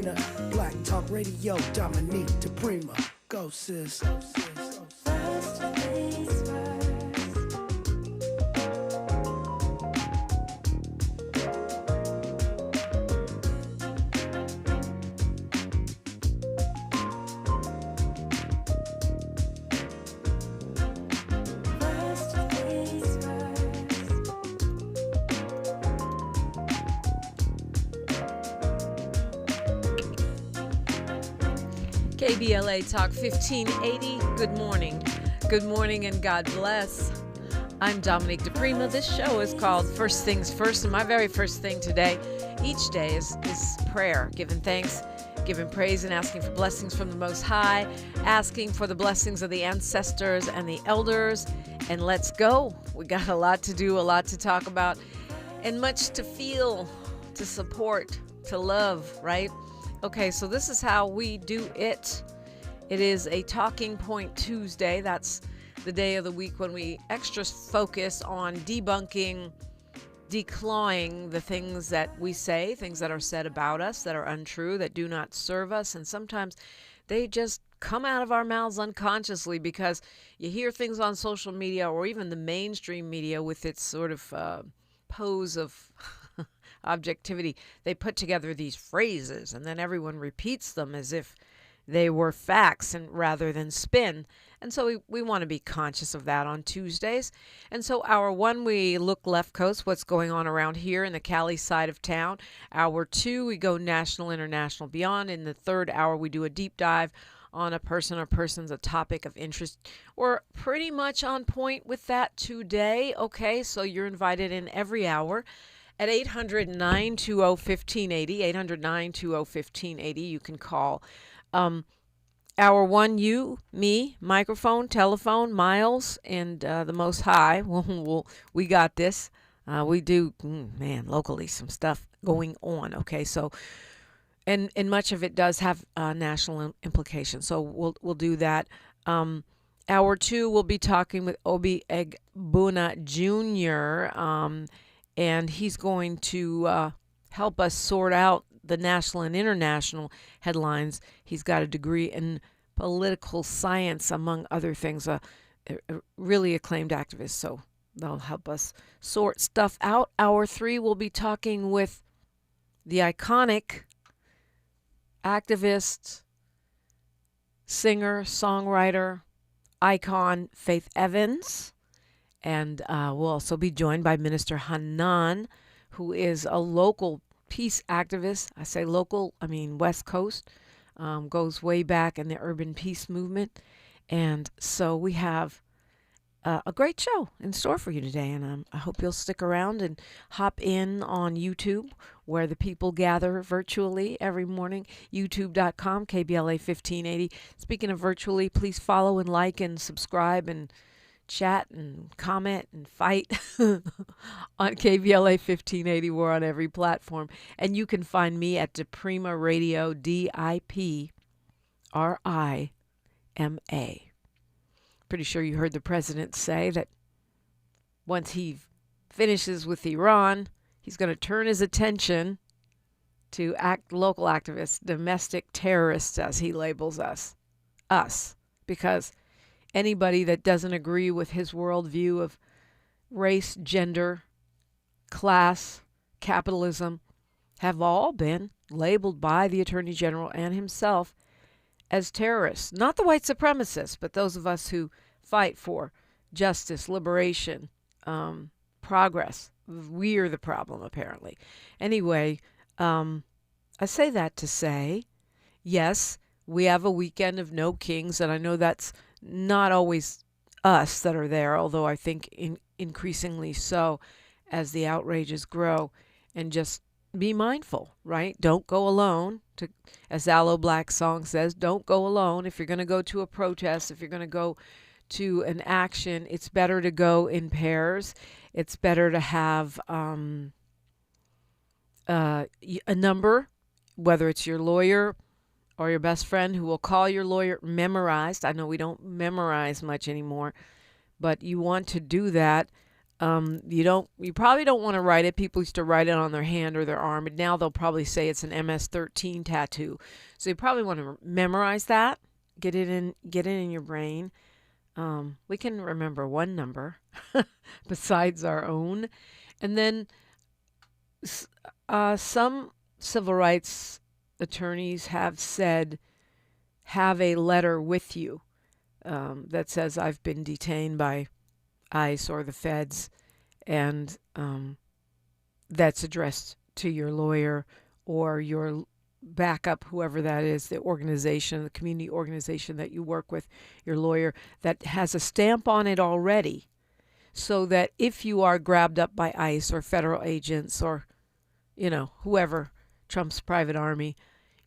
arena. Black Talk Radio, Dominique DiPrima. Go, sis. First things first. KBLA Talk 1580. Good morning. Good morning and God bless. I'm Dominique DiPrima. This show is called First Things First, and my very first thing today, each day, is prayer, giving thanks, giving praise, and asking for blessings from the Most High, asking for the blessings of the ancestors and the elders. And let's go. We got a lot to do, a lot to talk about, and much to feel, to support, to love, right? Okay, so this is how we do it. It is a Talking Point Tuesday. That's the day of the week when we extra focus on debunking, declawing the things that we say, things that are said about us that are untrue, that do not serve us. And sometimes they just come out of our mouths unconsciously because you hear things on social media or even the mainstream media with its sort of pose of objectivity. They put together these phrases and then everyone repeats them as if they were facts and rather than spin. And so we want to be conscious of that on Tuesdays. And so hour one, we look left coast, what's going on around here in the Cali side of town. Hour two, we go national, international, beyond. In the third hour, we do a deep dive on a person or persons, a topic of interest. We're pretty much on point with that today. Okay, so you're invited in every hour at 800-920-1580, 800-920-1580. You can call. Hour one, you, me, microphone, telephone, Miles, and the Most High. We got this. We do, locally some stuff going on. Okay, so, and much of it does have national implications. So we'll do that. Hour two, we'll be talking with Obi Egbuna Jr., and he's going to help us sort out the national and international headlines. He's got a degree in political science, among other things, a really acclaimed activist. So they'll help us sort stuff out. Hour three, we'll be talking with the iconic activist, singer, songwriter, icon Faith Evans. And we'll also be joined by Minister Hanan, who is a local peace activist. I say local, I mean West Coast, goes way back in the urban peace movement. And so we have a great show in store for you today. And I hope you'll stick around and hop in on YouTube, where the people gather virtually every morning, youtube.com, KBLA 1580. Speaking of virtually, please follow and like and subscribe and chat and comment and fight on KBLA 1580. We're on every platform. And you can find me at DiPrima Radio, DiPrima. Pretty sure you heard the president say that once he finishes with Iran, he's going to turn his attention to local activists, domestic terrorists, as he labels us, because anybody that doesn't agree with his worldview of race, gender, class, capitalism, have all been labeled by the Attorney General and himself as terrorists. Not the white supremacists, but those of us who fight for justice, liberation, progress. We're the problem, apparently. Anyway, I say that to say, yes, we have a weekend of no kings, and I know that's not always us that are there, although I think increasingly so as the outrages grow. And just be mindful, right? Don't go alone. As Aloe Black's song says, don't go alone. If you're going to go to a protest, if you're going to go to an action, it's better to go in pairs. It's better to have a number, whether it's your lawyer or your best friend who will call your lawyer, memorized. I know we don't memorize much anymore, but you want to do that You probably don't want to write it. People used to write it on their hand or their arm, but now they'll probably say it's an MS-13 tattoo. So you probably want to memorize that, get it in your brain. We can remember one number besides our own. And then some civil rights attorneys have said, have a letter with you that says, I've been detained by ICE or the feds, and that's addressed to your lawyer or your backup, whoever that is, the organization, the community organization that you work with, your lawyer, that has a stamp on it already, so that if you are grabbed up by ICE or federal agents or, whoever, Trump's private army,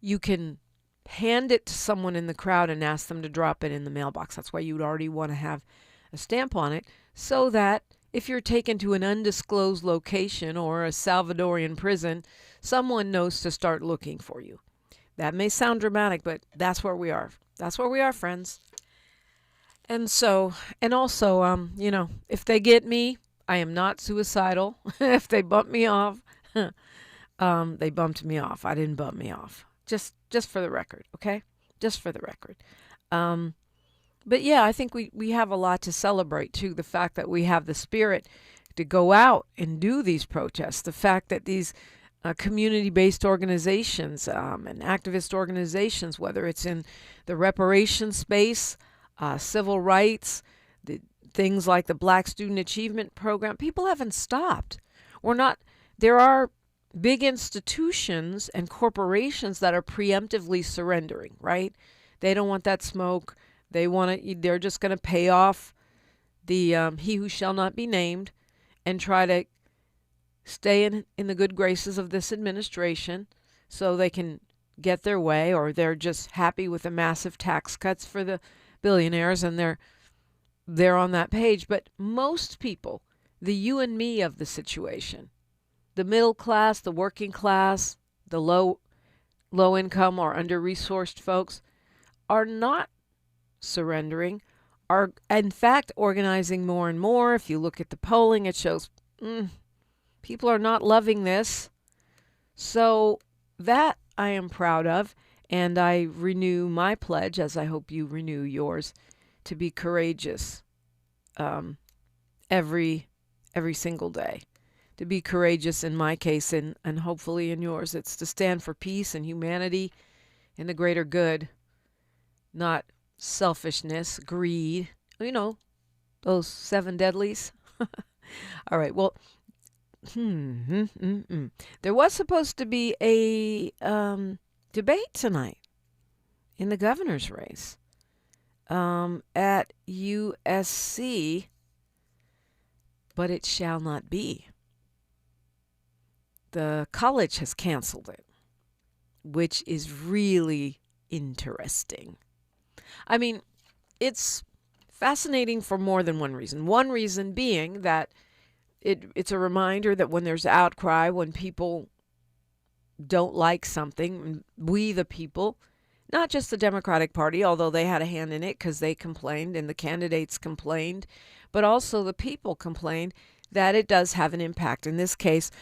you can hand it to someone in the crowd and ask them to drop it in the mailbox. That's why you would already want to have a stamp on it, so that if you're taken to an undisclosed location or a Salvadorian prison, someone knows to start looking for you. That may sound dramatic, but that's where we are. That's where we are, friends. And also, if they get me, I am not suicidal. If they bump me off, they bumped me off. I didn't bump me off. Just for the record, okay? Just for the record. But yeah, I think we have a lot to celebrate, too. The fact that we have the spirit to go out and do these protests. The fact that these community-based organizations and activist organizations, whether it's in the reparations space, civil rights, things like the Black Student Achievement Program, people haven't stopped. There are big institutions and corporations that are preemptively surrendering, right? They don't want that smoke. They're just going to pay off the he who shall not be named and try to stay in the good graces of this administration so they can get their way, or they're just happy with the massive tax cuts for the billionaires and they're on that page. But most people, the you and me of the situation, the middle class, the working class, the low income or under-resourced folks, are not surrendering, are in fact organizing more and more. If you look at the polling, it shows people are not loving this. So that I am proud of, and I renew my pledge, as I hope you renew yours, to be courageous every single day. To be courageous in my case, and hopefully in yours. It's to stand for peace and humanity and the greater good, not selfishness, greed, those 7 deadlies. All right, well, there was supposed to be a debate tonight in the governor's race at USC, but it shall not be. The college has canceled it, which is really interesting. I mean, it's fascinating for more than one reason. One reason being that it's a reminder that when there's outcry, when people don't like something, we the people, not just the Democratic Party, although they had a hand in it because they complained and the candidates complained, but also the people complained, that it does have an impact. In this case,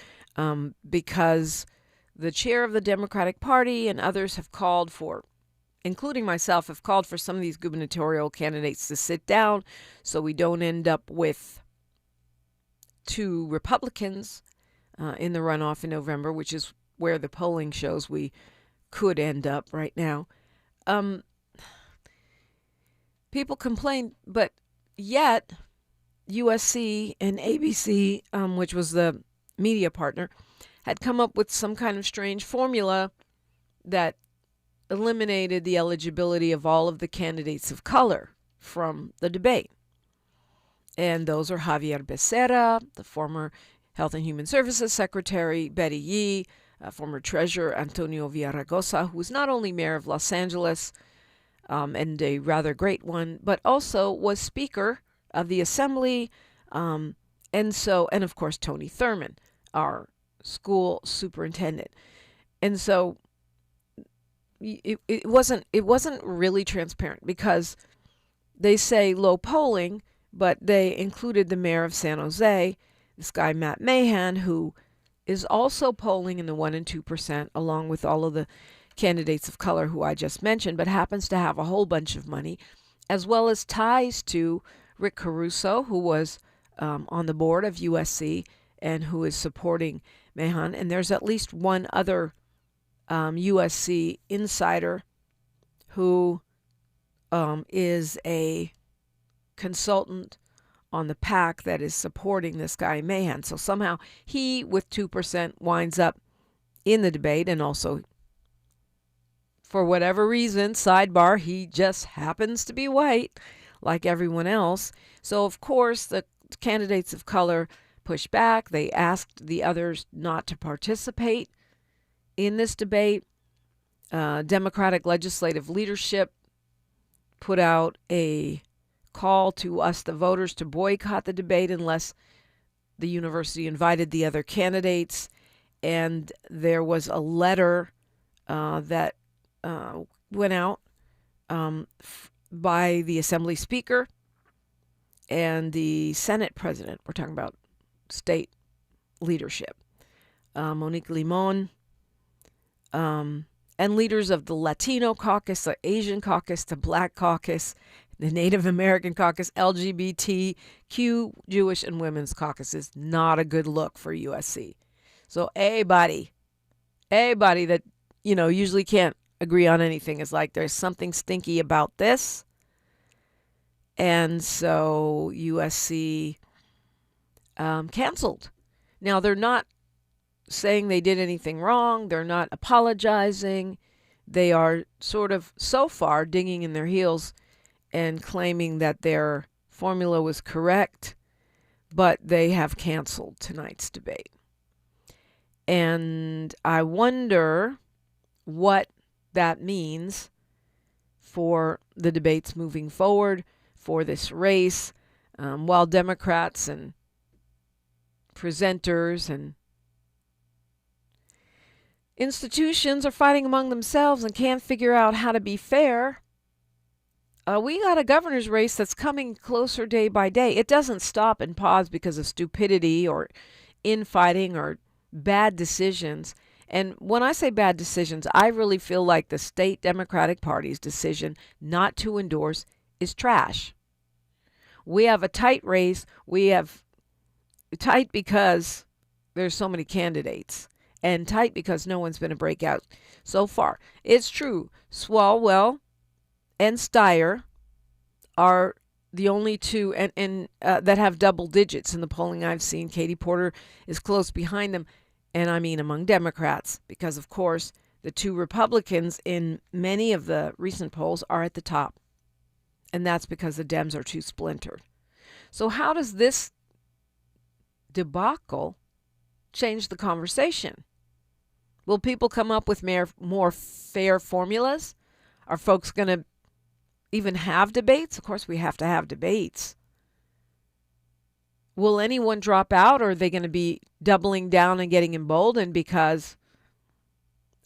because the chair of the Democratic Party and others have called for, including myself, have called for some of these gubernatorial candidates to sit down so we don't end up with 2 Republicans in the runoff in November, which is where the polling shows we could end up right now. People complain, but yet USC and ABC, which was the media partner, had come up with some kind of strange formula that eliminated the eligibility of all of the candidates of color from the debate. And those are Javier Becerra, the former Health and Human Services Secretary, Betty Yee, former Treasurer Antonio Villaraigosa, who was not only mayor of Los Angeles, and a rather great one, but also was Speaker of the Assembly, and of course Tony Thurman, our school superintendent. And so it wasn't really transparent, because they say low polling, but they included the mayor of San Jose, this guy Matt Mahan, who is also polling in the 1% and 2%, along with all of the candidates of color who I just mentioned, but happens to have a whole bunch of money, as well as ties to Rick Caruso, who was on the board of USC and who is supporting Mahan. And there's at least one other USC insider who is a consultant on the PAC that is supporting this guy Mahan. So somehow he, with 2%, winds up in the debate, and also, for whatever reason, sidebar, he just happens to be white like everyone else. So, of course, the candidates of color pushed back. They asked the others not to participate in this debate. Democratic legislative leadership put out a call to us, the voters, to boycott the debate unless the university invited the other candidates. And there was a letter that went out by the Assembly Speaker and the Senate President. We're talking about state leadership. Monique Limon, and leaders of the Latino caucus, the Asian caucus, the Black caucus, the Native American caucus, LGBTQ, Jewish, and women's caucuses. Not a good look for USC. So anybody that, usually can't agree on anything is like, there's something stinky about this. And so USC canceled. Now, they're not saying they did anything wrong. They're not apologizing. They are sort of, so far, digging in their heels and claiming that their formula was correct, but they have canceled tonight's debate. And I wonder what that means for the debates moving forward, for this race, while Democrats and presenters and institutions are fighting among themselves and can't figure out how to be fair. We got a governor's race that's coming closer day by day. It doesn't stop and pause because of stupidity or infighting or bad decisions. And when I say bad decisions, I really feel like the state Democratic Party's decision not to endorse is trash. We have a tight race. We have tight because there's so many candidates, and tight because no one's been a breakout so far. It's true. Swalwell and Steyer are the only two that have double digits in the polling I've seen. Katie Porter is close behind them, and I mean among Democrats, because, of course, the two Republicans in many of the recent polls are at the top, and that's because the Dems are too splintered. So how does this debacle change the conversation? Will people come up with more fair formulas? Are folks going to even have debates? Of course, we have to have debates. Will anyone drop out, or are they going to be doubling down and getting emboldened because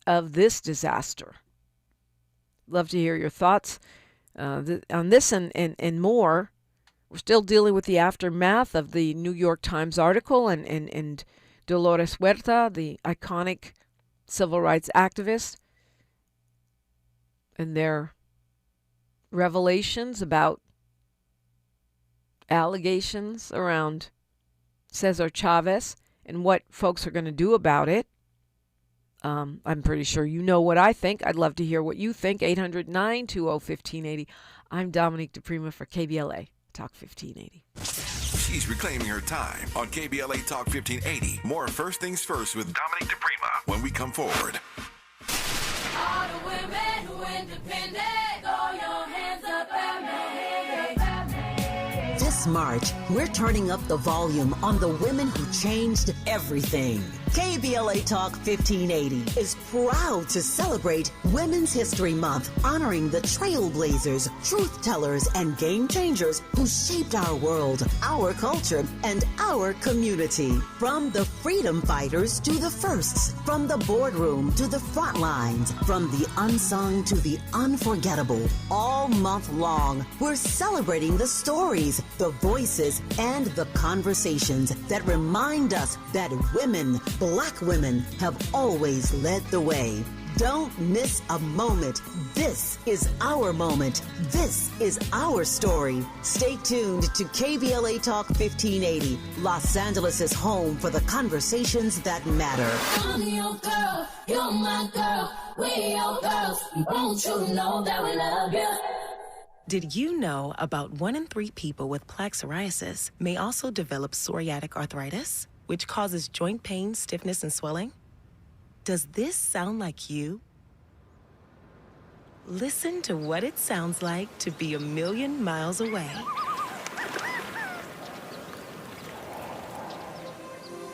of this disaster? Love to hear your thoughts on this and more. We're still dealing with the aftermath of the New York Times article and Dolores Huerta, the iconic civil rights activist, and their revelations about allegations around Cesar Chavez and what folks are going to do about it. I'm pretty sure you know what I think. I'd love to hear what you think. 800-920-1580. I'm Dominique DiPrima for KBLA Talk 1580. She's reclaiming her time on KBLA Talk 1580. More First Things First with Dominique DiPrima when we come forward. All the women who independent, throw your hands up at me. This March, we're turning up the volume on the women who changed everything. KBLA Talk 1580 is proud to celebrate Women's History Month, honoring the trailblazers, truth tellers, and game changers who shaped our world, our culture, and our community. From the freedom fighters to the firsts, from the boardroom to the front lines, from the unsung to the unforgettable. All month long, we're celebrating the stories, the voices, and the conversations that remind us that women, Black women, have always led the way. Don't miss a moment. This is our moment. This is our story. Stay tuned to KBLA Talk 1580, Los Angeles' home for the conversations that matter. I'm your girl, you're my girl, we your girls. Won't you know that we love you? Did you know about 1 in 3 people with plaque psoriasis may also develop psoriatic arthritis, which causes joint pain, stiffness, and swelling? Does this sound like you? Listen to what it sounds like to be a million miles away.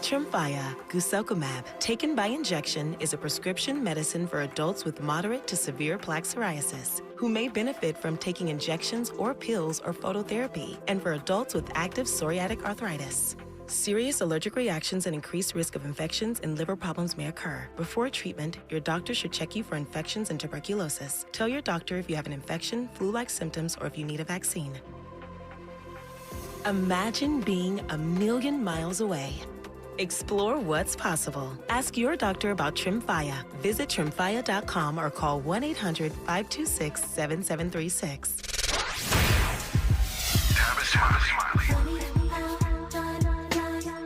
Tremfya guselkumab, taken by injection, is a prescription medicine for adults with moderate to severe plaque psoriasis who may benefit from taking injections or pills or phototherapy, and for adults with active psoriatic arthritis. Serious allergic reactions and increased risk of infections and liver problems may occur. Before treatment, your doctor should check you for infections and tuberculosis. Tell your doctor if you have an infection, flu-like symptoms, or if you need a vaccine. Imagine being a million miles away. Explore what's possible. Ask your doctor about Tremfya. Visit tremfya.com or call 1-800-526-7736.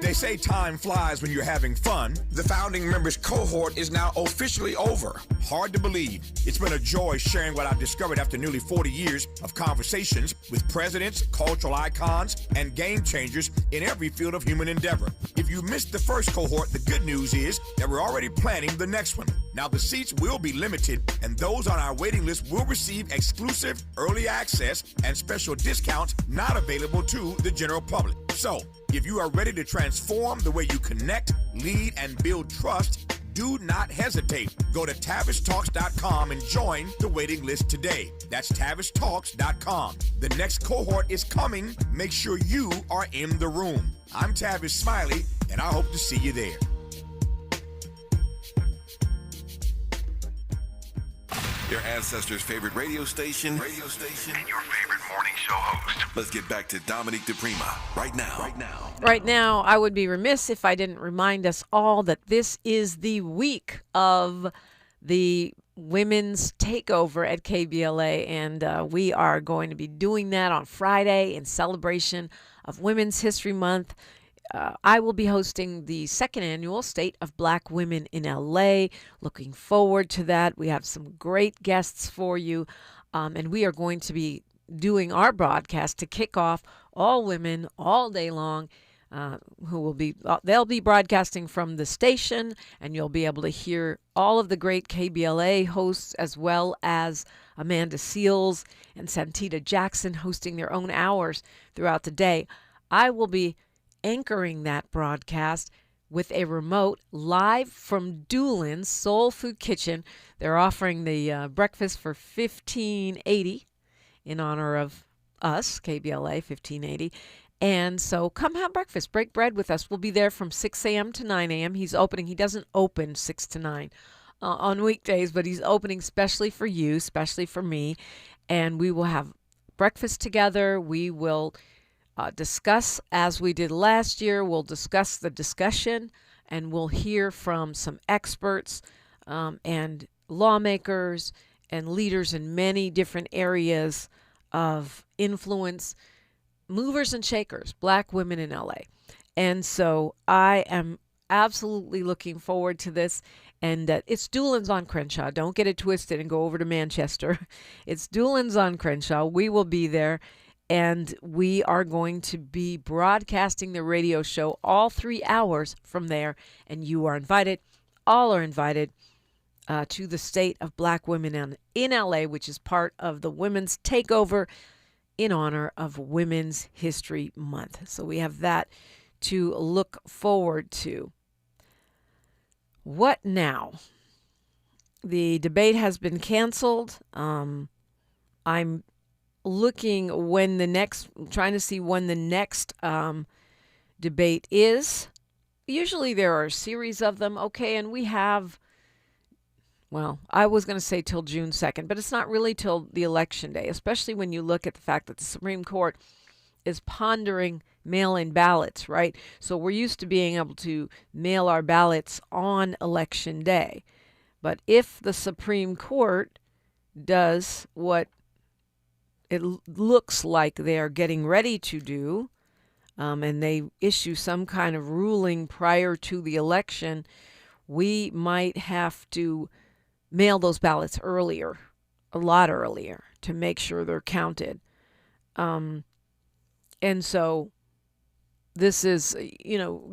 They say time flies when you're having fun. The founding members cohort is now officially over. Hard to believe. It's been a joy sharing what I've discovered after nearly 40 years of conversations with presidents, cultural icons, and game changers in every field of human endeavor. If you missed the first cohort, the good news is that we're already planning the next one. Now the seats will be limited, and those on our waiting list will receive exclusive early access and special discounts not available to the general public. So, if you are ready to transform the way you connect, lead, and build trust, do not hesitate. Go to TavishTalks.com and join the waiting list today. That's TavishTalks.com. The next cohort is coming. Make sure you are in the room. I'm Tavish Smiley, and I hope to see you there. Your ancestors' favorite radio station, and your favorite morning show host. Let's get back to Dominique DiPrima right now. Right now, I would be remiss if I didn't remind us all that this is the week of the women's takeover at KBLA, and we are going to be doing that on Friday in celebration of Women's History Month. I will be hosting the second annual State of Black Women in LA. Looking forward to that. We have some great guests for you, and we are going to be doing our broadcast to kick off all women all day long. They'll be broadcasting from the station, and you'll be able to hear all of the great KBLA hosts, as well as Amanda Seals and Santita Jackson hosting their own hours throughout the day. I will be anchoring that broadcast with a remote live from Doolin's Soul Food Kitchen. They're offering the breakfast for $15.80 in honor of us, KBLA 1580. And so come have breakfast, break bread with us. We'll be there from 6 a.m. to 9 a.m. He's opening. He doesn't open 6 to 9 on weekdays, but he's opening specially for you, especially for me. And we will have breakfast together. We will discuss, as we did last year. We'll discuss the discussion, and we'll hear from some experts and lawmakers and leaders in many different areas of influence, movers and shakers, Black women in LA. And so I am absolutely looking forward to this. And it's Doolin's on Crenshaw. Don't get it twisted and go over to Manchester. It's Doolin's on Crenshaw. We will be there. And we are going to be broadcasting the radio show all 3 hours from there. And you are invited. All are invited to the State of Black Women in LA, which is part of the Women's Takeover in honor of Women's History Month. So we have that to look forward to. What now? The debate has been canceled. I'm looking trying to see when the next debate is. Usually there are a series of them. Okay, and we have, well, I was going to say till June 2nd, but it's not really till the election day, especially when you look at the fact that the Supreme Court is pondering mail-in ballots, right? So we're used to being able to mail our ballots on Election Day. But if the Supreme Court does what it looks like they are getting ready to do, and they issue some kind of ruling prior to the election, we might have to mail those ballots earlier, a lot earlier, to make sure they're counted. And so this is,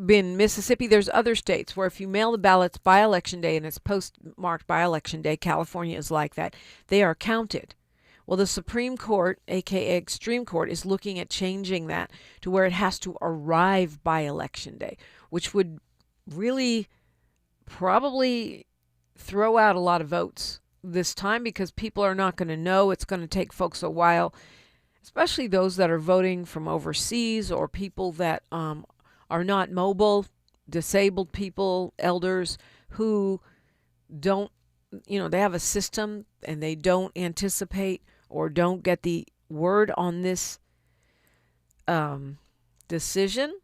been Mississippi. There's other states where if you mail the ballots by Election Day and it's postmarked by Election Day, California is like that, they are counted. Well, the Supreme Court, aka Extreme Court, is looking at changing that to where it has to arrive by Election Day, which would really probably throw out a lot of votes this time because people are not going to know. It's going to take folks a while, especially those that are voting from overseas or people that are not mobile, disabled people, elders who don't, they have a system and they don't anticipate or don't get the word on this decision.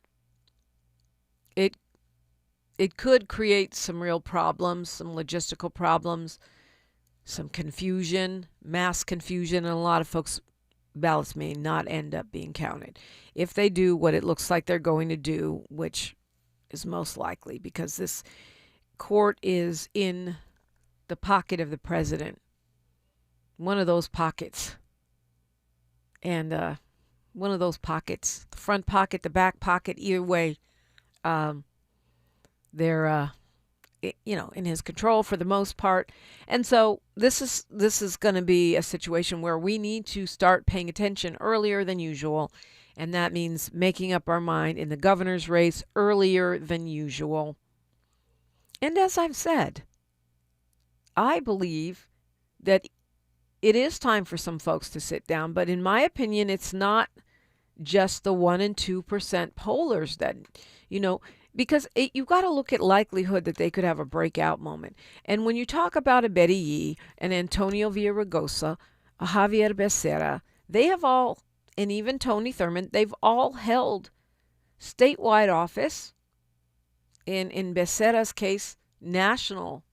It could create some real problems, some logistical problems, some confusion, mass confusion, and a lot of folks' ballots may not end up being counted. If they do what it looks like they're going to do, which is most likely because this court is in the pocket of the president, one of those pockets. And one of those pockets, the front pocket, the back pocket, either way, they're in his control for the most part. And so this is going to be a situation where we need to start paying attention earlier than usual, and that means making up our mind in the governor's race earlier than usual. And as I've said, I believe that it is time for some folks to sit down, but in my opinion, it's not just the 1% and 2% pollers that, because you've got to look at likelihood that they could have a breakout moment. And when you talk about a Betty Yee, an Antonio Villaraigosa, a Javier Becerra, they have all, and even Tony Thurmond, they've all held statewide office. In Becerra's case, national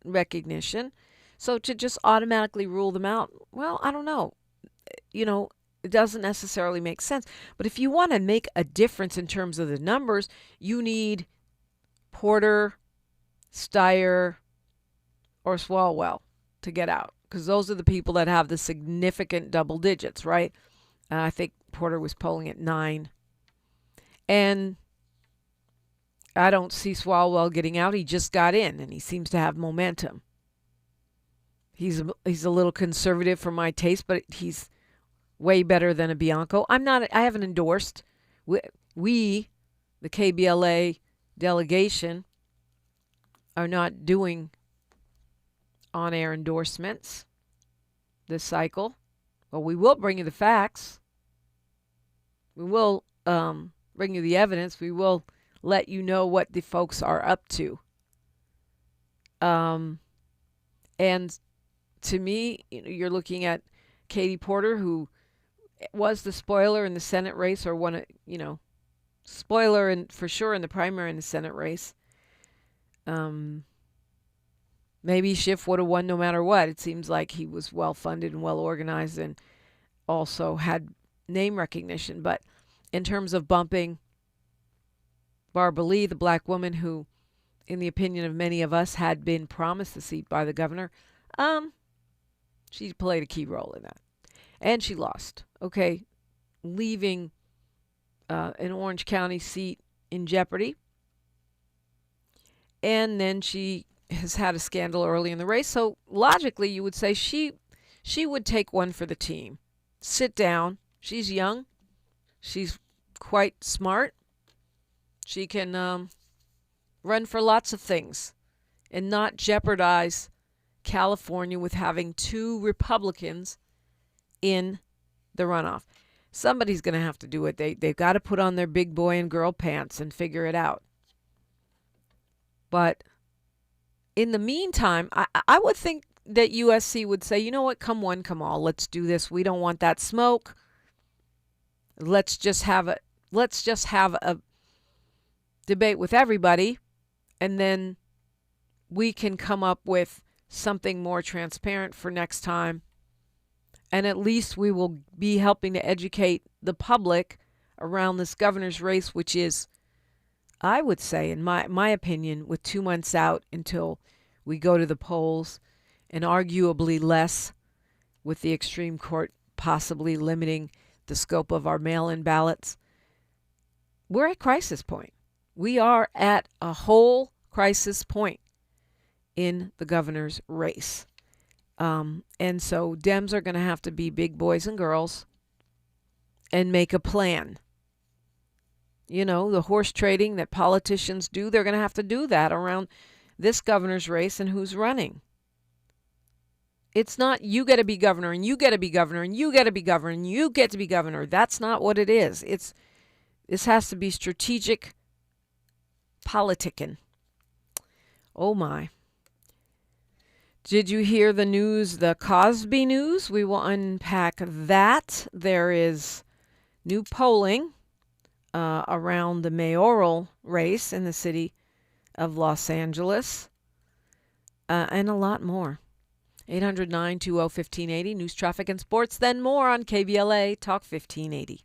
recognition. So to just automatically rule them out, well, I don't know. It doesn't necessarily make sense. But if you want to make a difference in terms of the numbers, you need Porter, Steyer, or Swalwell to get out. Because those are the people that have the significant double digits, right? I think Porter was polling at 9. And I don't see Swalwell getting out. He just got in, and he seems to have momentum. He's a little conservative for my taste, but he's way better than a Bianco. I haven't endorsed. We, the KBLA delegation, are not doing on-air endorsements this cycle. Well, we will bring you the facts. We will bring you the evidence. We will let you know what the folks are up to. And to me, you're looking at Katie Porter, who was the spoiler in the Senate race, or one, spoiler and for sure in the primary in the Senate race. Maybe Schiff would have won no matter what. It seems like he was well funded and well organized and also had name recognition. But in terms of bumping Barbara Lee, the black woman who, in the opinion of many of us, had been promised the seat by the governor, she played a key role in that. And she lost. Okay, leaving an Orange County seat in jeopardy. And then she has had a scandal early in the race. So logically, you would say she would take one for the team. Sit down. She's young. She's quite smart. She can run for lots of things and not jeopardize California with having 2 Republicans in the runoff. Somebody's going to have to do it. They've got to put on their big boy and girl pants and figure it out. But in the meantime, I would think that USC would say, you know what, come one, come all. Let's do this. We don't want that smoke. Let's just have it. let's just have a debate with everybody, and then we can come up with something more transparent for next time. And at least we will be helping to educate the public around this governor's race, which is, I would say, in my opinion, with 2 months out until we go to the polls, and arguably less with the extreme court possibly limiting the scope of our mail-in ballots. We're at crisis point. We are at a whole crisis point in the governor's race. And so Dems are going to have to be big boys and girls and make a plan. You know, the horse trading that politicians do, they're going to have to do that around this governor's race and who's running. It's not you get to be governor and you get to be governor and you get to be governor and you get to be governor. That's not what it is. This has to be strategic politicking. Oh my. Did you hear the news, the Cosby news? We will unpack that. There is new polling around the mayoral race in the city of Los Angeles, and a lot more. 800-920-1580, news, traffic, and sports, then more on KBLA Talk 1580.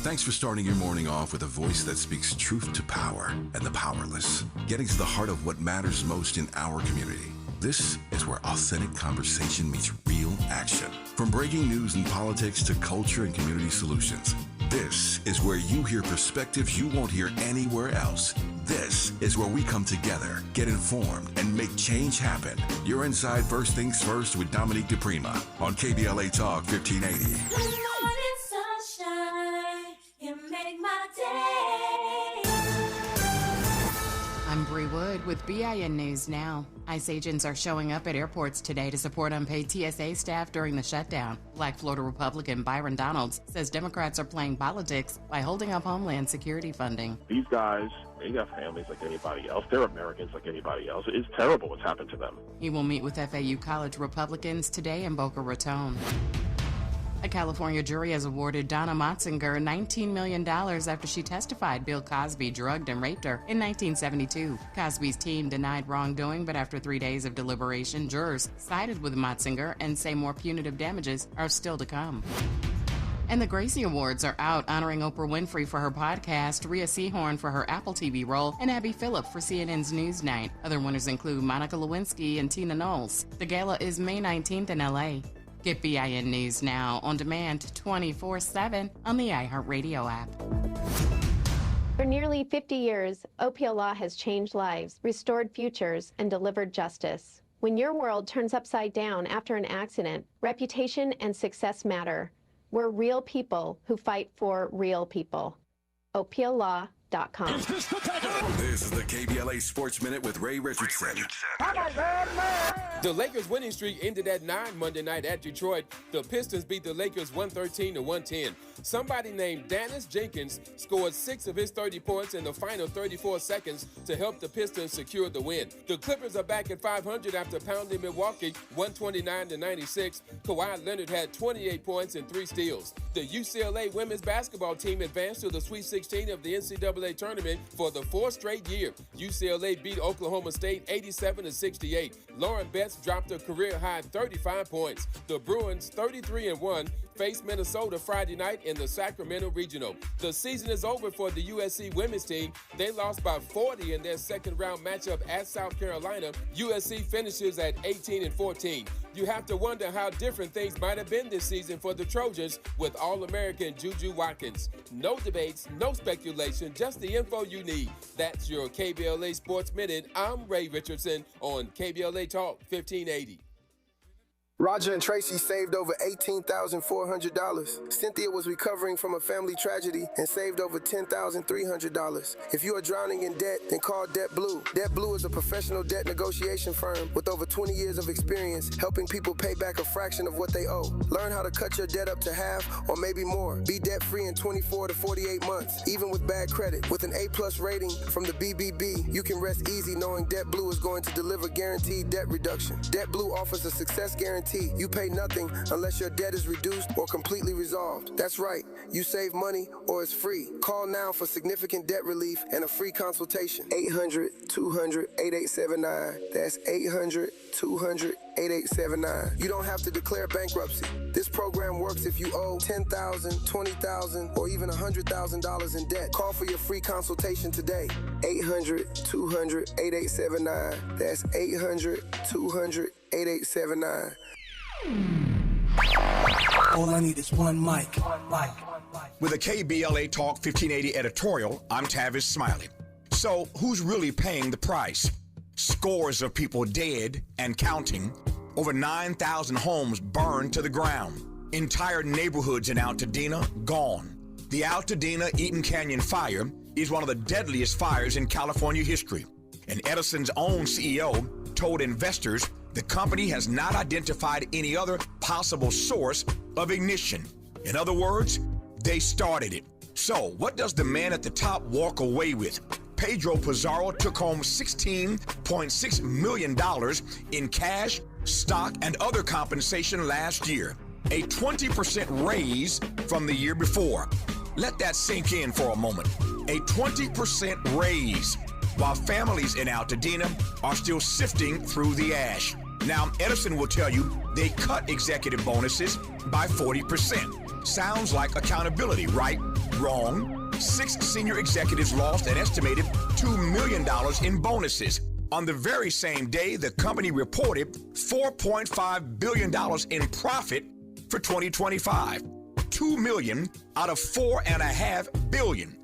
Thanks for starting your morning off with a voice that speaks truth to power and the powerless, getting to the heart of what matters most in our community. This is where authentic conversation meets real action. From breaking news and politics to culture and community solutions, this is where you hear perspectives you won't hear anywhere else. This is where we come together, get informed, and make change happen. You're inside First Things First with Dominique DiPrima on KBLA Talk 1580. Good morning, sunshine. You make my day. I'm Bree Wood with BIN News Now. ICE agents are showing up at airports today to support unpaid TSA staff during the shutdown. Black Florida Republican Byron Donalds says Democrats are playing politics by holding up Homeland Security funding. These guys, they got families like anybody else. They're Americans like anybody else. It's terrible what's happened to them. He will meet with FAU College Republicans today in Boca Raton. A California jury has awarded Donna Motzinger $19 million after she testified Bill Cosby drugged and raped her in 1972. Cosby's team denied wrongdoing, but after 3 days of deliberation, jurors sided with Motzinger and say more punitive damages are still to come. And the Gracie Awards are out, honoring Oprah Winfrey for her podcast, Rhea Seehorn for her Apple TV role, and Abby Phillip for CNN's Newsnight. Other winners include Monica Lewinsky and Tina Knowles. The gala is May 19th in LA. Get BIN News Now on demand 24/7 on the iHeartRadio app. For nearly 50 years, OPL Law has changed lives, restored futures, and delivered justice. When your world turns upside down after an accident, reputation and success matter. We're real people who fight for real people. OPLLaw.com. This is the KBLA Sports Minute with Ray Richardson. The Lakers' winning streak ended at 9 Monday night at Detroit. The Pistons beat the Lakers 113-110. Somebody named Dennis Jenkins scored 6 of his 30 points in the final 34 seconds to help the Pistons secure the win. The Clippers are back at 500 after pounding Milwaukee 129-96. Kawhi Leonard had 28 points and 3 steals. The UCLA women's basketball team advanced to the Sweet 16 of the NCAA tournament for the 4th straight year. UCLA beat Oklahoma State 87-68. Lauren Betts dropped a career-high 35 points. The Bruins, 33-1, faced Minnesota Friday night in the Sacramento Regional. The season is over for the USC women's team. They lost by 40 in their second-round matchup at South Carolina. USC finishes at 18-14. You have to wonder how different things might have been this season for the Trojans with All-American Juju Watkins. No debates, no speculation, just the info you need. That's your KBLA Sports Minute. I'm Ray Richardson on KBLA Talk 1580. Roger and Tracy saved over $18,400. Cynthia was recovering from a family tragedy and saved over $10,300. If you are drowning in debt, then call Debt Blue. Debt Blue is a professional debt negotiation firm with over 20 years of experience helping people pay back a fraction of what they owe. Learn how to cut your debt up to half or maybe more. Be debt-free in 24 to 48 months, even with bad credit. With an A+ rating from the BBB, you can rest easy knowing Debt Blue is going to deliver guaranteed debt reduction. Debt Blue offers a success guarantee guarantee you pay nothing unless your debt is reduced or completely resolved. That's right, you save money or it's free. Call now for significant debt relief and a free consultation. 800-200-8879. That's 800-200-8879. You don't have to declare bankruptcy. This program works if you owe $10,000, $20,000, or even $100,000 in debt. Call for your free consultation today. 800-200-8879. That's 800-200-8879. All I need is one mic. With a KBLA Talk 1580 editorial, I'm Tavis Smiley. So, who's really paying the price? Scores of people dead and counting. Over 9,000 homes burned to the ground. Entire neighborhoods in Altadena gone. The Altadena Eaton Canyon fire is one of the deadliest fires in California history. And Edison's own CEO told investors the company has not identified any other possible source of ignition. In other words, they started it. So, what does the man at the top walk away with? Pedro Pizarro took home $16.6 million in cash, stock, and other compensation last year, a 20% raise from the year before. Let that sink in for a moment. A 20% raise, while families in Altadena are still sifting through the ash. Now, Edison will tell you they cut executive bonuses by 40%. Sounds like accountability, right? Wrong. 6 senior executives lost an estimated $2 million in bonuses. On the very same day, the company reported $4.5 billion in profit for 2025. $2 million out of $4.5 billion.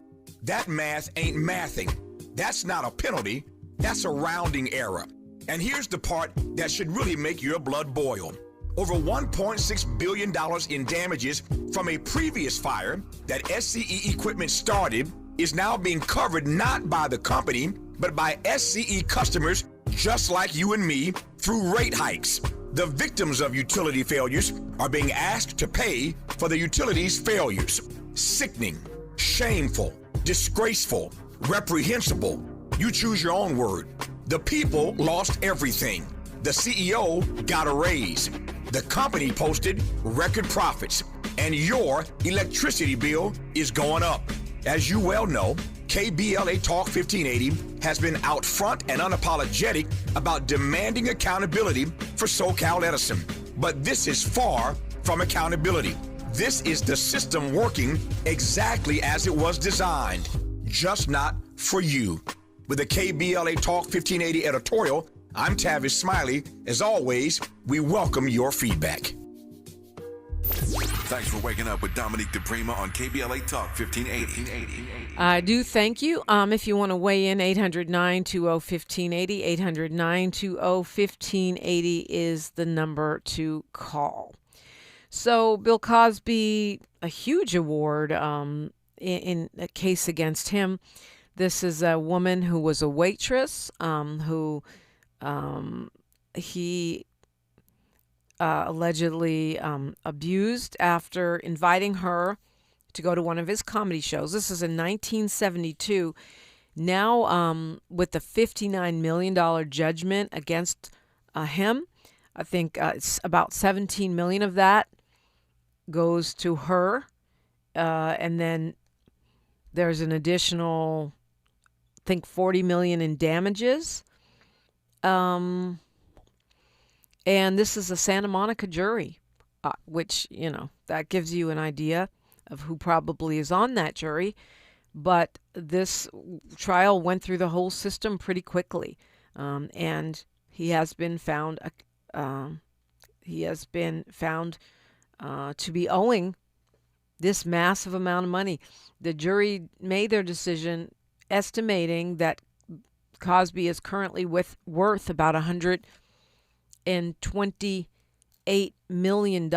That math ain't mathing. That's not a penalty. That's a rounding error. And here's the part that should really make your blood boil. Over $1.6 billion in damages from a previous fire that SCE equipment started is now being covered not by the company, but by SCE customers just like you and me through rate hikes. The victims of utility failures are being asked to pay for the utility's failures. Sickening, shameful, disgraceful, reprehensible. You choose your own word. The people lost everything. The CEO got a raise. The company posted record profits, and your electricity bill is going up. As you well know, KBLA Talk 1580 has been out front and unapologetic about demanding accountability for SoCal Edison. But this is far from accountability. This is the system working exactly as it was designed, just not for you. With the KBLA Talk 1580 editorial, I'm Tavis Smiley. As always, we welcome your feedback. Thanks for waking up with Dominique DiPrima on KBLA Talk 1580. I do thank you. If you want to weigh in, 800-920-1580, 800-920-1580 is the number to call. So Bill Cosby, a huge award in a case against him. This is a woman who was a waitress who he allegedly abused after inviting her to go to one of his comedy shows. This is in 1972. Now, with the $59 million judgment against him, I think it's about $17 million of that goes to her. And then there's an additional, I think, $40 million in damages. And this is a Santa Monica jury, which, you know, that gives you an idea of who probably is on that jury. But this trial went through the whole system pretty quickly. And he has been found to be owing this massive amount of money. The jury made their decision estimating that Cosby is currently worth about $128 million.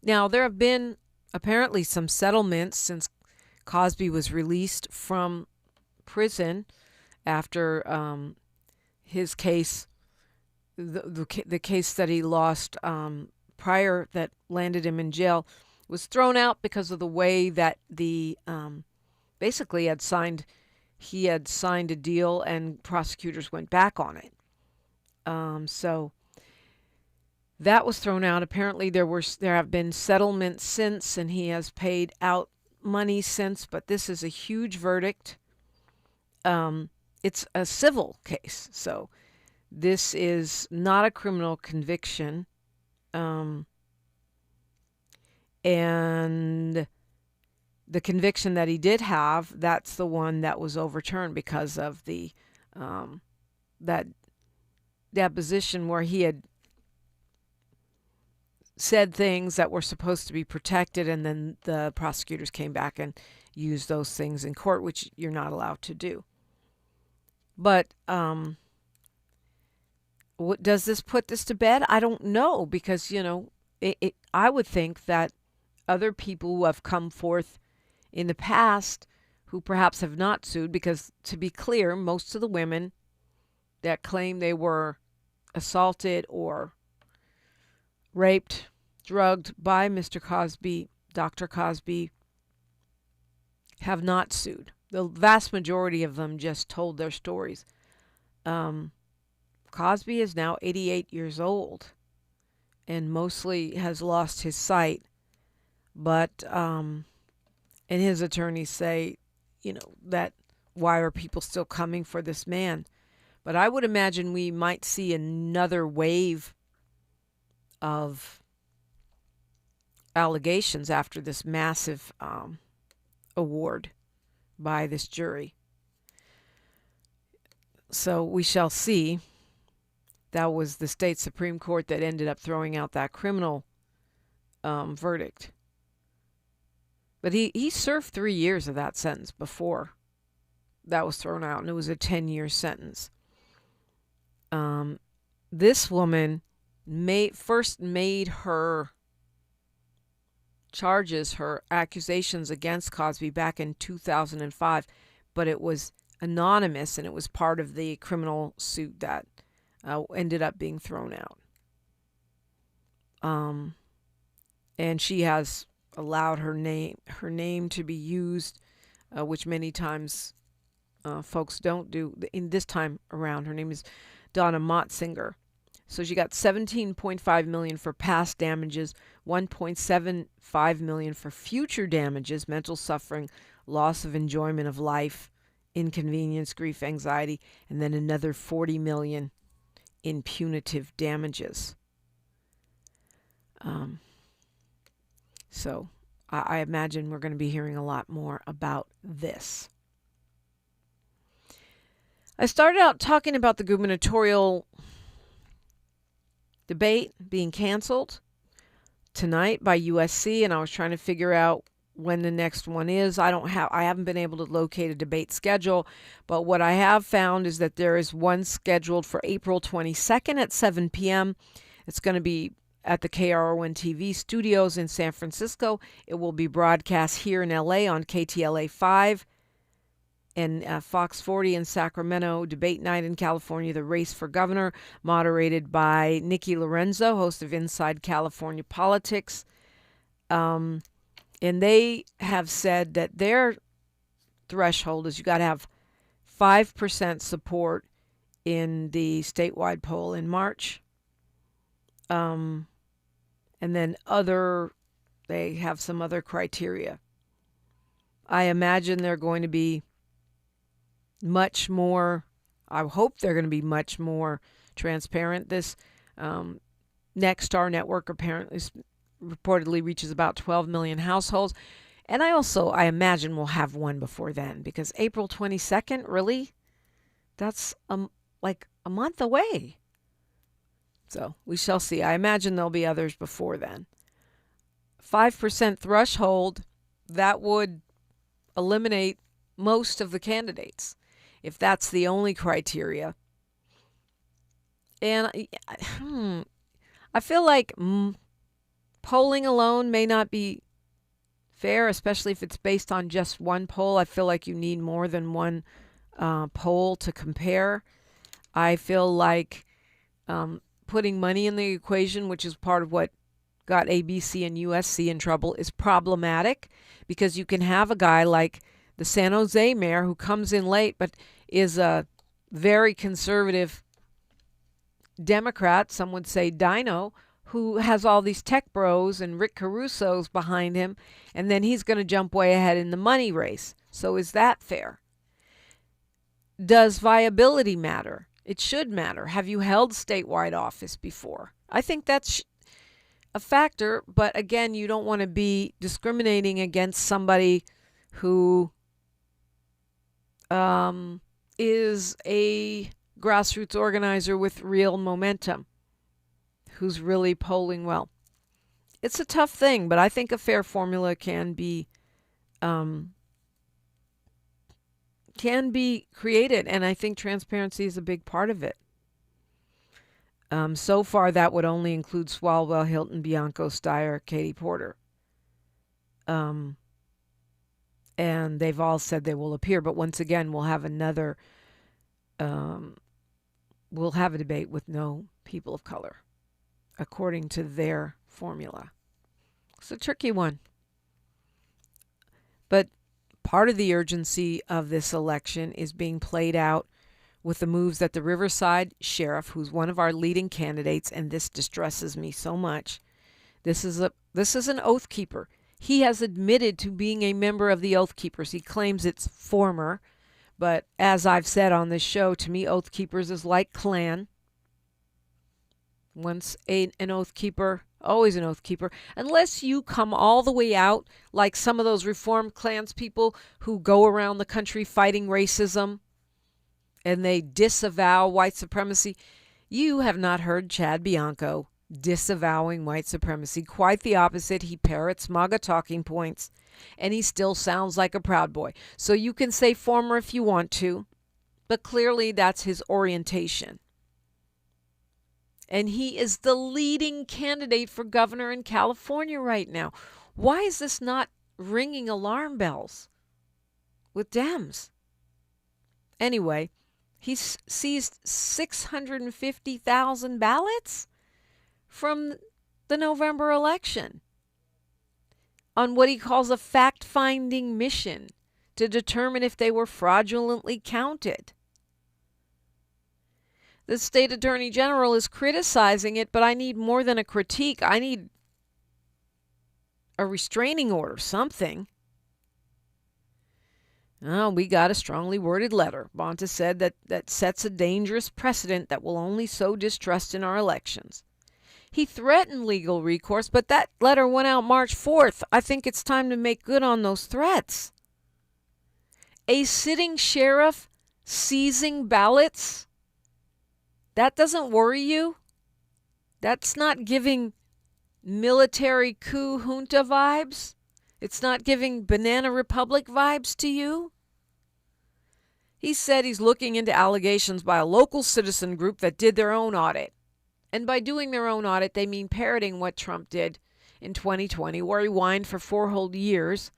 Now, there have been apparently some settlements since Cosby was released from prison after his case, the case that he lost prior that landed him in jail, was thrown out because of the way that the basically he had signed a deal and prosecutors went back on it. So that was thrown out. Apparently there have been settlements since, and he has paid out money since, but this is a huge verdict. It's a civil case, so this is not a criminal conviction. And the conviction that he did have, that's the one that was overturned because of the that deposition where he had said things that were supposed to be protected, and then the prosecutors came back and used those things in court, which you're not allowed to do. But does this put this to bed? I don't know, because, I would think that other people who have come forth in the past who perhaps have not sued, because to be clear, most of the women that claim they were assaulted or raped, drugged by Mr. Cosby, Dr. Cosby, have not sued. The vast majority of them just told their stories. Cosby is now 88 years old and mostly has lost his sight. But, and his attorneys say, that why are people still coming for this man? But I would imagine we might see another wave of allegations after this massive award by this jury. So we shall see. That was the state Supreme Court that ended up throwing out that criminal verdict. But he served 3 years of that sentence before that was thrown out, and it was a 10-year sentence. This woman first made her charges, her accusations against Cosby back in 2005, but it was anonymous, and it was part of the criminal suit that ended up being thrown out. And she has allowed her name to be used, which many times folks don't do. In this time around, her name is Donna Motzinger. So she got $17.5 million for past damages, $1.75 million for future damages, mental suffering, loss of enjoyment of life, inconvenience, grief, anxiety, and then another $40 million in punitive damages. So I imagine we're going to be hearing a lot more about this. I started out talking about the gubernatorial debate being canceled tonight by USC, and I was trying to figure out when the next one is. I haven't been able to locate a debate schedule, but what I have found is that there is one scheduled for April 22nd at 7 p.m. It's going to be at the KRON TV studios in San Francisco. It will be broadcast here in LA on KTLA 5 and Fox 40 in Sacramento. Debate night in California, the race for governor, moderated by Nikki Lorenzo, host of Inside California Politics. And they have said that their threshold is you got to have 5% support in the statewide poll in March. And then they have some other criteria. I imagine they're going to be much more, I hope they're going to be much more transparent. This Nexstar network reportedly reaches about 12 million households. And I imagine we'll have one before then, because April 22nd, really? That's like a month away. So we shall see. I imagine there'll be others before then. 5% threshold, that would eliminate most of the candidates, if that's the only criteria. And I feel like polling alone may not be fair, especially if it's based on just one poll. I feel like you need more than one poll to compare. I feel like putting money in the equation, which is part of what got ABC and USC in trouble, is problematic, because you can have a guy like the San Jose mayor who comes in late but is a very conservative Democrat, some would say dino, who has all these tech bros and Rick Caruso's behind him, and then he's going to jump way ahead in the money race. So is that fair? Does viability matter? It should matter. Have you held statewide office before? I think that's a factor, but again, you don't want to be discriminating against somebody who is a grassroots organizer with real momentum, who's really polling well. It's a tough thing, but I think a fair formula can be created, and I think transparency is a big part of it. So far, that would only include Swalwell, Hilton, Bianco, Steyer, Katie Porter. And they've all said they will appear. But once again, we'll have we'll have a debate with no people of color, according to their formula. It's a tricky one. But part of the urgency of this election is being played out with the moves that the Riverside sheriff, who's one of our leading candidates, and this distresses me so much. This is an Oath Keeper. He has admitted to being a member of the Oath Keepers. He claims it's former, but as I've said on this show, to me, Oath Keepers is like Klan. Once an Oath Keeper, always an Oath Keeper, unless you come all the way out like some of those Reformed Klans people who go around the country fighting racism and they disavow white supremacy. You have not heard Chad Bianco disavowing white supremacy. Quite the opposite. He parrots MAGA talking points, and he still sounds like a Proud Boy. So you can say former if you want to, but clearly that's his orientation. And he is the leading candidate for governor in California right now. Why is this not ringing alarm bells with Dems? Anyway, he seized 650,000 ballots from the November election on what he calls a fact-finding mission to determine if they were fraudulently counted. The state attorney general is criticizing it, but I need more than a critique. I need a restraining order, something. Oh, we got a strongly worded letter. Bonta said that sets a dangerous precedent that will only sow distrust in our elections. He threatened legal recourse, but that letter went out March 4th. I think it's time to make good on those threats. A sitting sheriff seizing ballots? That doesn't worry you? That's not giving military coup junta vibes? It's not giving Banana Republic vibes to you? He said he's looking into allegations by a local citizen group that did their own audit. And by doing their own audit, they mean parroting what Trump did in 2020, where he whined for 4 whole years.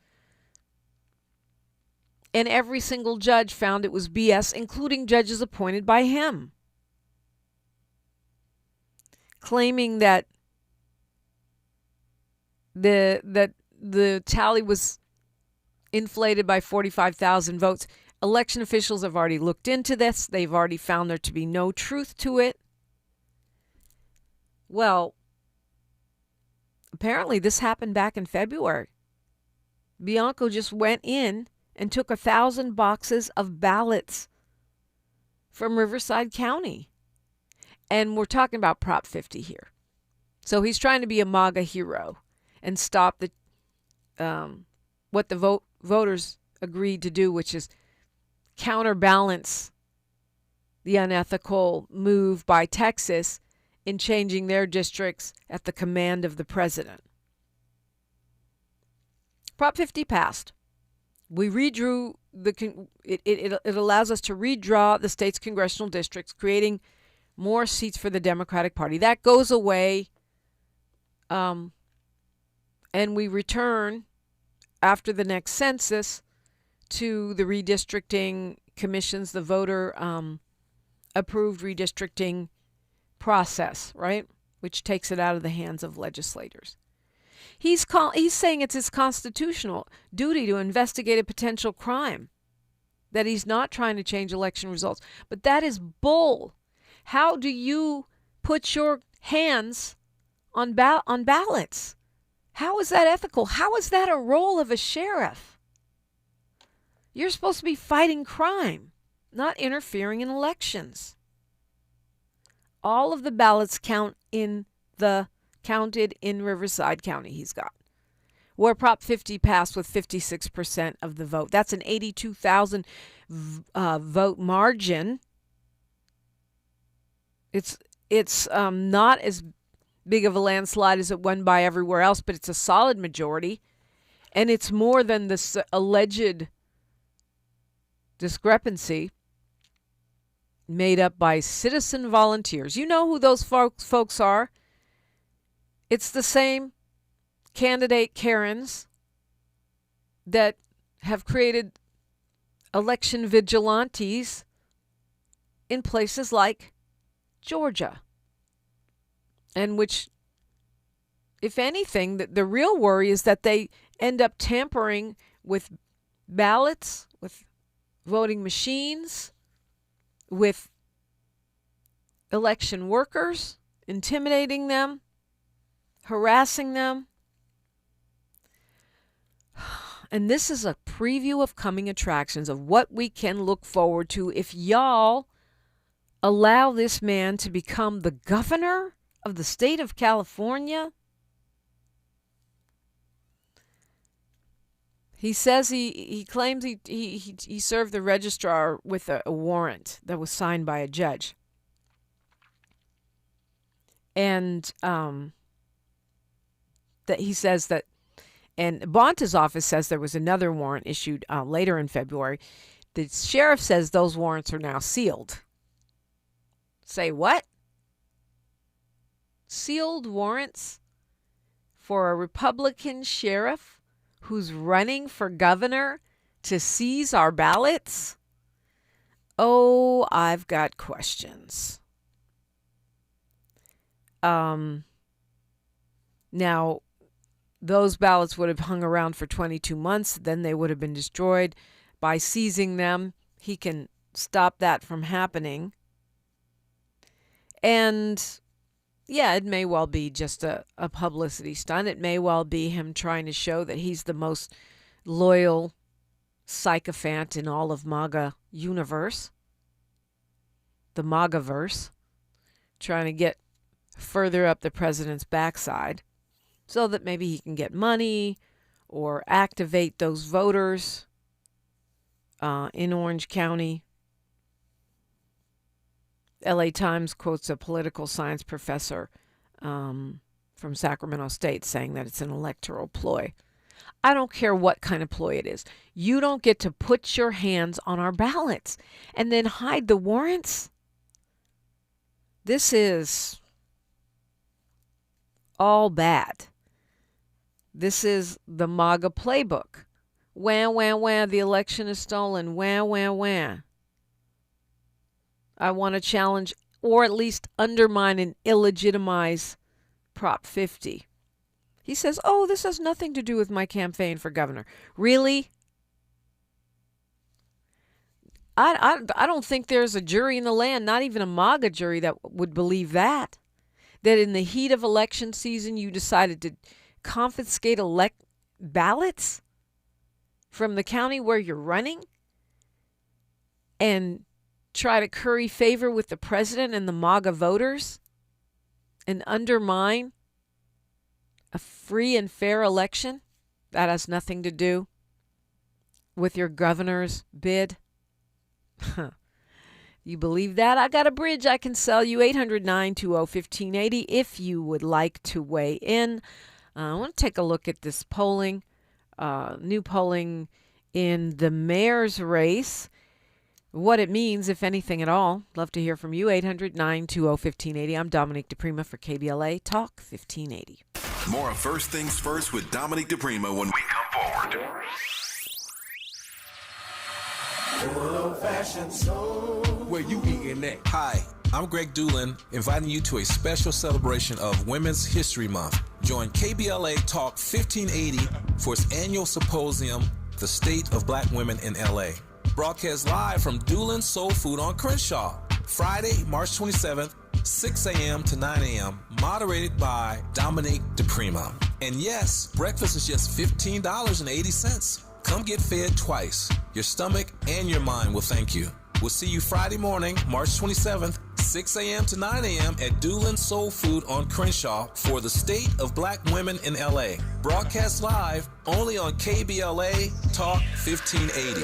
And every single judge found it was BS, including judges appointed by him. Claiming that the tally was inflated by 45,000 votes. Election officials have already looked into this. They've already found there to be no truth to it. Well, apparently this happened back in February. Bianco just went in and took 1,000 boxes of ballots from Riverside County. And we're talking about Prop 50 here. So he's trying to be a MAGA hero and stop the what the voters agreed to do, which is counterbalance the unethical move by Texas in changing their districts at the command of the president. Prop 50 passed. We redrew it allows us to redraw the state's congressional districts, creating more seats for the Democratic Party. That goes away, and we return after the next census to the redistricting commissions, the voter approved redistricting process, right? Which takes it out of the hands of legislators. He's saying it's his constitutional duty to investigate a potential crime, that he's not trying to change election results. But that is bull. How do you put your hands on ballots. How is that ethical? How is that a role of a sheriff? You're supposed to be fighting crime, not interfering in elections. All of the ballots counted in Riverside County he's got, where Prop 50 passed with 56% of the vote. That's an 82,000 vote margin. It's not as big of a landslide as it won by everywhere else, but it's a solid majority, and it's more than this alleged discrepancy made up by citizen volunteers. You know who those folks are? It's the same candidate Karens that have created election vigilantes in places like Georgia, and which, if anything, the real worry is that they end up tampering with ballots, with voting machines, with election workers, intimidating them, harassing them. And this is a preview of coming attractions of what we can look forward to if y'all allow this man to become the governor of the state of California. He says he claims he served the registrar with a warrant that was signed by a judge. And that he says that, and Bonta's office says there was another warrant issued later in February. The sheriff says those warrants are now sealed. Say what? Sealed warrants for a Republican sheriff who's running for governor to seize our ballots? Oh, I've got questions. Now, those ballots would have hung around for 22 months. Then they would have been destroyed. By seizing them, he can stop that from happening. And yeah, it may well be just a publicity stunt. It may well be him trying to show that he's the most loyal sycophant in all of MAGA universe. The MAGA-verse. Trying to get further up the president's backside so that maybe he can get money or activate those voters in Orange County. LA Times quotes a political science professor from Sacramento State saying that it's an electoral ploy. I don't care what kind of ploy it is. You don't get to put your hands on our ballots and then hide the warrants. This is all bad. This is the MAGA playbook. Wah, wah, wah, the election is stolen. Wah, wah, wah. I want to challenge or at least undermine and illegitimize Prop 50. He says, oh, this has nothing to do with my campaign for governor. Really? I don't think there's a jury in the land, not even a MAGA jury, that would believe that. That in the heat of election season, you decided to confiscate ballots from the county where you're running and try to curry favor with the president and the MAGA voters and undermine a free and fair election. That has nothing to do with your governor's bid. You believe that? I got a bridge I can sell you. 800-920-1580 if you would like to weigh in. I want to take a look at this polling, new polling in the mayor's race. What it means, if anything at all. Love to hear from you. 800-920-1580. I'm Dominique DiPrima for KBLA Talk 1580. More of First Things First with Dominique DiPrima when we come forward. Where you eating at? Hi, I'm Greg Doolin, inviting you to a special celebration of Women's History Month. Join KBLA Talk 1580 for its annual symposium, The State of Black Women in LA. Broadcast live from Doolin's Soul Food on Crenshaw, Friday, March 27th 6 a.m. to 9 a.m., moderated by Dominique DiPrima. And yes, breakfast is just $15.80. Come get fed twice. Your stomach and your mind will thank you. We'll see you Friday morning, March 27th, 6 a.m. to 9 a.m. at Doolin Soul Food on Crenshaw for the State of Black Women in LA. Broadcast live only on KBLA Talk 1580.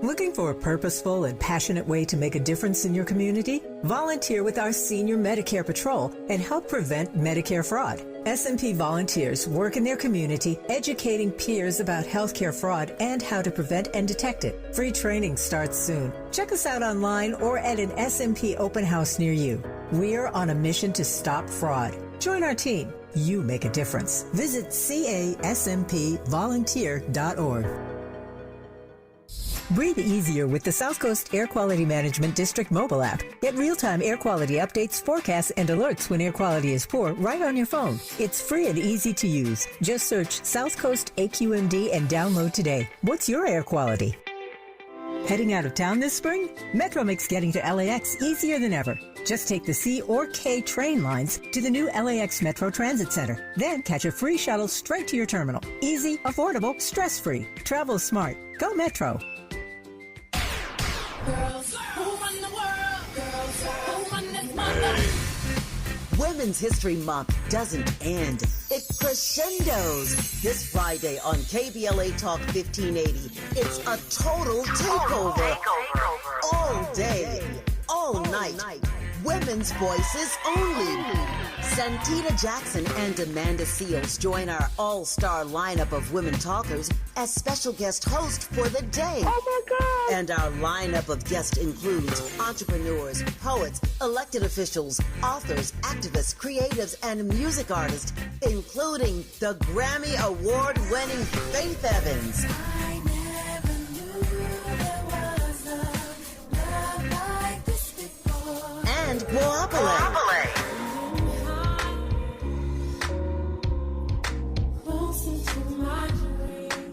Looking for a purposeful and passionate way to make a difference in your community? Volunteer with our Senior Medicare Patrol and help prevent Medicare fraud. S&P volunteers work in their community educating peers about healthcare fraud and how to prevent and detect it. Free training starts soon. Check us out online or at an S&P open house near you. We're on a mission to stop fraud. Join our team. You make a difference. Visit caSMPvolunteer.org. Breathe easier with the South Coast Air Quality Management District mobile app. Get real-time air quality updates, forecasts, and alerts when air quality is poor right on your phone. It's free and easy to use. Just search South Coast AQMD and download today. What's your air quality? Heading out of town this spring? Metro makes getting to LAX easier than ever. Just take the C or K train lines to the new LAX Metro Transit Center. Then catch a free shuttle straight to your terminal. Easy, affordable, stress-free. Travel smart. Go Metro. Girls who run the world. Girls who run this mother. Women's History Month doesn't end. It crescendos. This Friday on KBLA Talk 1580, it's a total takeover. All day, all night. Women's voices only. Santita Jackson and Amanda Seals join our all-star lineup of women talkers as special guest host for the day. Oh my God! And our lineup of guests includes entrepreneurs, poets, elected officials, authors, activists, creatives, and music artists, including the Grammy Award-winning Faith Evans. I never knew there was a love like this before. And Guapale.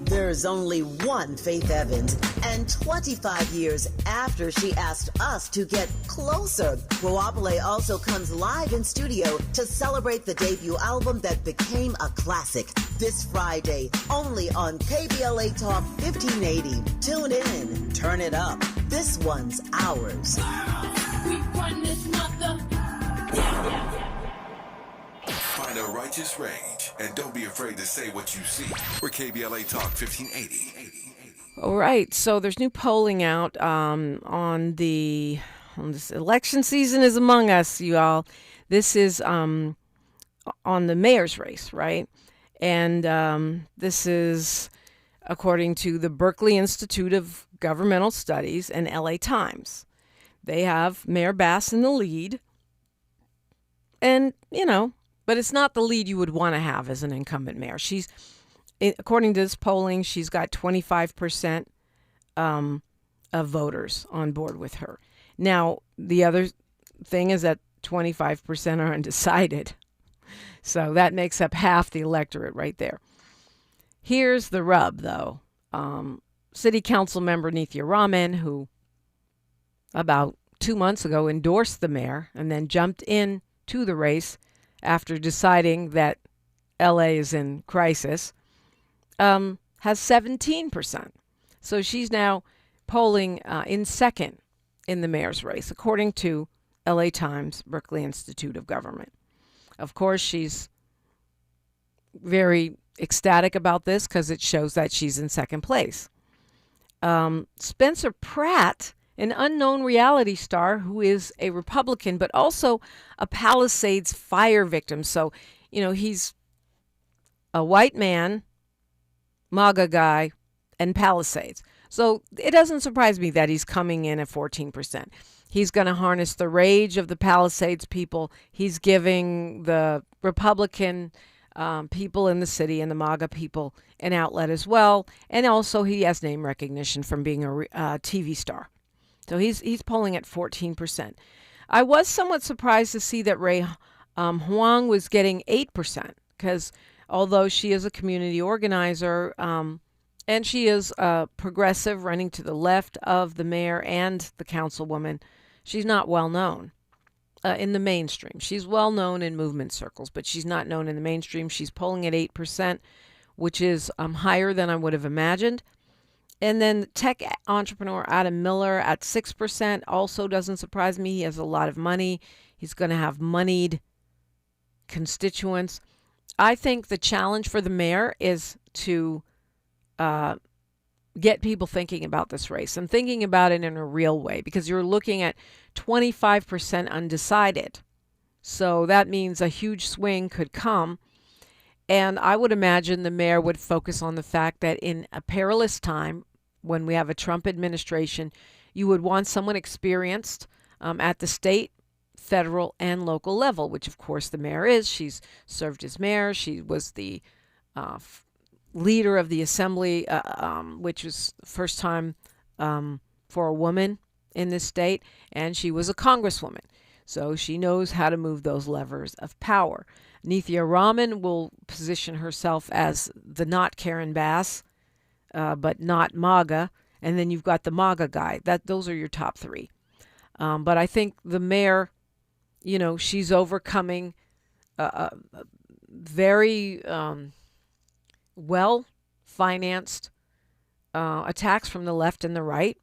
There's only one Faith Evans, and 25 years after she asked us to get closer, Guapale also comes live in studio to celebrate the debut album that became a classic. This Friday, only on KBLA Talk 1580. Tune in, turn it up. This one's ours. We run this mother. Find a righteous rage and don't be afraid to say what you see. We're KBLA Talk 1580. All right, so there's new polling out on this election season is among us, you all. This is on the mayor's race, right? And this is according to the Berkeley Institute of Governmental Studies and LA Times. They have Mayor Bass in the lead. And, but it's not the lead you would want to have as an incumbent mayor. According to this polling, she's got 25% of voters on board with her. Now, the other thing is that 25% are undecided. So that makes up half the electorate right there. Here's the rub, though. City Council member Nithya Raman, who about 2 months ago endorsed the mayor and then jumped in to the race after deciding that LA is in crisis, has 17%. So she's now polling in second in the mayor's race, according to LA Times, Berkeley Institute of Government. Of course, she's very ecstatic about this because it shows that she's in second place. Spencer Pratt, an unknown reality star who is a Republican, but also a Palisades fire victim. So, he's a white man, MAGA guy, and Palisades. So it doesn't surprise me that he's coming in at 14%. He's going to harness the rage of the Palisades people. He's giving the Republican people in the city and the MAGA people an outlet as well. And also he has name recognition from being a TV star. So he's polling at 14%. I was somewhat surprised to see that Ray Huang was getting 8% because although she is a community organizer, And she is progressive, running to the left of the mayor and the councilwoman. She's not well known in the mainstream. She's well known in movement circles, but she's not known in the mainstream. She's polling at 8%, which is higher than I would have imagined. And then tech entrepreneur Adam Miller at 6% also doesn't surprise me. He has a lot of money. He's going to have moneyed constituents. I think the challenge for the mayor is to get people thinking about this race and thinking about it in a real way, because you're looking at 25% undecided. So that means a huge swing could come. And I would imagine the mayor would focus on the fact that in a perilous time, when we have a Trump administration, you would want someone experienced at the state, federal, and local level, which of course the mayor is. She's served as mayor. She was the leader of the assembly, which was the first time for a woman in this state, and she was a congresswoman. So she knows how to move those levers of power. Nithya Raman will position herself as the not Karen Bass, but not MAGA. And then you've got the MAGA guy. Those are your top three. But I think the mayor, she's overcoming very well-financed attacks from the left and the right.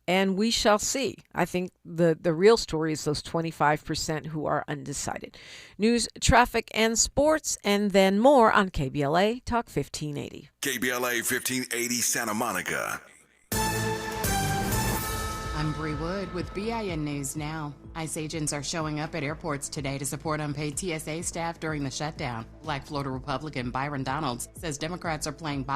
And we shall see. I think the real story is those 25% who are undecided. News, traffic, and sports, and then more on KBLA Talk 1580. KBLA 1580 Santa Monica. I'm Bree Wood with BIN News Now. ICE agents are showing up at airports today to support unpaid TSA staff during the shutdown. Black Florida Republican Byron Donalds says Democrats are playing